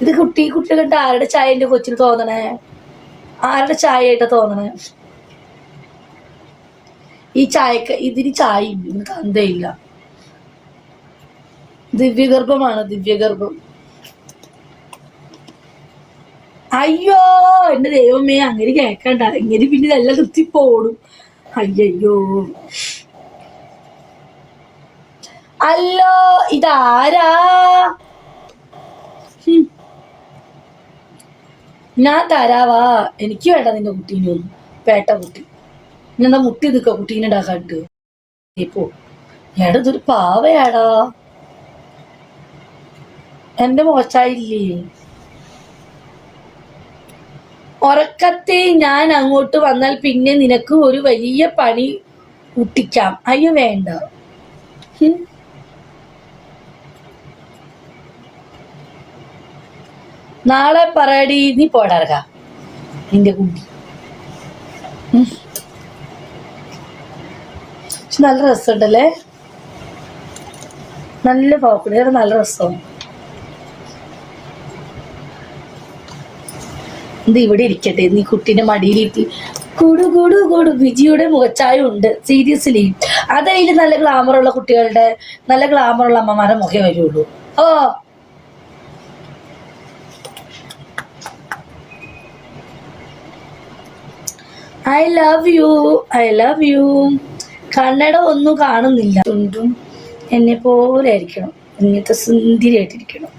ഇത് കുട്ടികൾ കണ്ട ആരുടെ ചായ എന്റെ കൊച്ചിന് തോന്നണേ? ആരുടെ ചായ ആയിട്ടാ തോന്നണേ? ഈ ചായക്ക് ഇതിന് ചായ ഇല്ല, തന്തയില്ല. ദിവ്യഗർഭമാണ്, ദിവ്യഗർഭം. അയ്യോ എന്റെ ദൈവമേ, അങ്ങനെ കേക്കണ്ട. ഇങ്ങനെ പിന്നെ ഇതെല്ലാം നിർത്തി പോടും. അയ്യോ അല്ലോ, ഇതാരാ? ഞാൻ തരാവാ. എനിക്ക് വേണ്ട നിന്റെ കുട്ടീനൊന്നും. പേട്ട കുട്ടി എന്താ മുട്ടി നിക്ക കുട്ടീനെ ഉണ്ടാക്കാട്ട്. ഇപ്പോ എടാ ഇതൊരു പാവയാടാ. എന്റെ മോശായില്ലേ? ഉറക്കത്തെ ഞാൻ അങ്ങോട്ട് വന്നാൽ പിന്നെ നിനക്ക് ഒരു വലിയ പണി കുട്ടിക്കാം. അയ്യോ വേണ്ട. നാളെ പറയടി, നീ പോടറക നിന്റെ കുട്ടി. നല്ല രസമുണ്ടല്ലേ, നല്ല പോക്കണേ, നല്ല രസമാണ്. ഇത് ഇവിടെ ഇരിക്കട്ടെ, നീ കുട്ടീന്റെ മടിയിലിട്ട് കൂടു കൂടു കൂടു. വിജിയുടെ മുഖച്ചായ ഉണ്ട് സീരിയസ്ലി. അതതിൽ നല്ല ഗ്ലാമറുള്ള കുട്ടികളുടെ, നല്ല ഗ്ലാമറുള്ള അമ്മമാരുടെ മുഖേ വരുള്ളൂ. Oh I love you, I love you. കണ്ണട ഒന്നും കാണുന്നില്ല. ചുണ്ടും എന്നെ പോലെ ആയിരിക്കണം, ഇങ്ങനത്തെ സുന്ദരിയായിട്ടിരിക്കണം.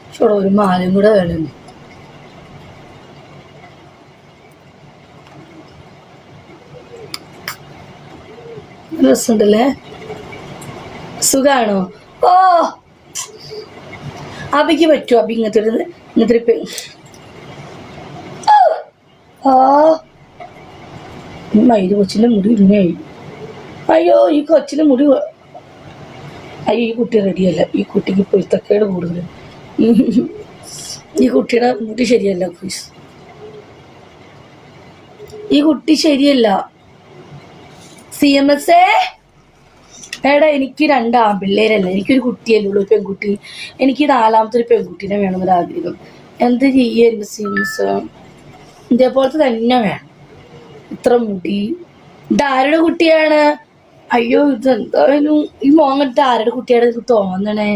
പക്ഷെ ഒരു മാലയും കൂടെ വേണം. രസമുണ്ടല്ലേ, സുഖാണോ? ഓ അബിക്ക് പറ്റുമോ? അബി ഇങ്ങനത്തെ ആ മയില് കൊച്ചിന്റെ മുടി ഇങ്ങനെയായി. അയ്യോ ഈ കൊച്ചിന്റെ മുടി, അയ്യോ ഈ കുട്ടി റെഡിയല്ല. ഈ കുട്ടിക്ക് പൊരുത്തക്കേട് കൂടുതൽ. ഈ കുട്ടിയുടെ മുടി ശരിയല്ല. ഈ കുട്ടി ശരിയല്ല. CMS എടാ, എനിക്ക് 2 ആൺപിള്ളേരല്ല, എനിക്കൊരു കുട്ടിയല്ലേ ഉള്ളൂ, പെൺകുട്ടി. എനിക്ക് 4ാമത്തെ ഒരു പെൺകുട്ടീനെ വേണമെന്നൊരാഗ്രഹം. എന്ത് ചെയ്യ എന്റെ CMS? ഇതേപോലത്തെ തന്നെ വേണം. ഇത്ര മുടി. ഇതാരുടെ കുട്ടിയാണ്? അയ്യോ ഇതെന്തായാലും ഈ മോങ്ങട്ട് ആരുടെ കുട്ടിയാണ് ഇത് തോന്നണേ?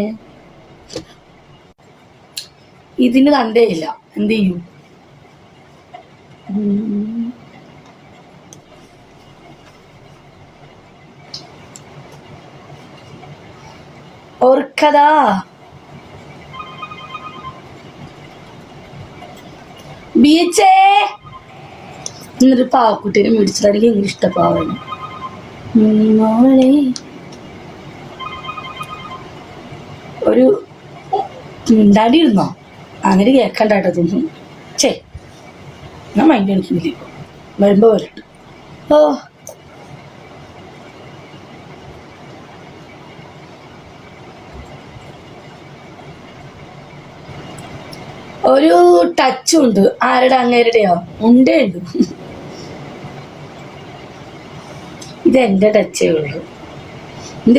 ഇതിന് തന്തയില്ല, എന്ത് ചെയ്യും? ഓർക്കതാ ബീച്ചേ. ഇന്നൊരു പാവക്കുട്ടീനെ മേടിച്ചിട്ടാണെങ്കിൽ എനിക്ക് ഇഷ്ടപ്പാവാണ്. ഒരു മിണ്ടാടി ഇരുന്നോ? അങ്ങനെ കേൾക്കണ്ടാട്ടോ തോന്നും. ചേ ഞാൻ മൈൻഡ് എനിക്കില്ല, വരുമ്പോ വരട്ടെ. ഓ ഒരു ടച്ചും ഉണ്ട്. ആരുടെ? അങ്ങേരുടെയോ? ഉണ്ട്. ഇതെന്റെ ടച്ചേ ഉള്ളൂ. ഇത്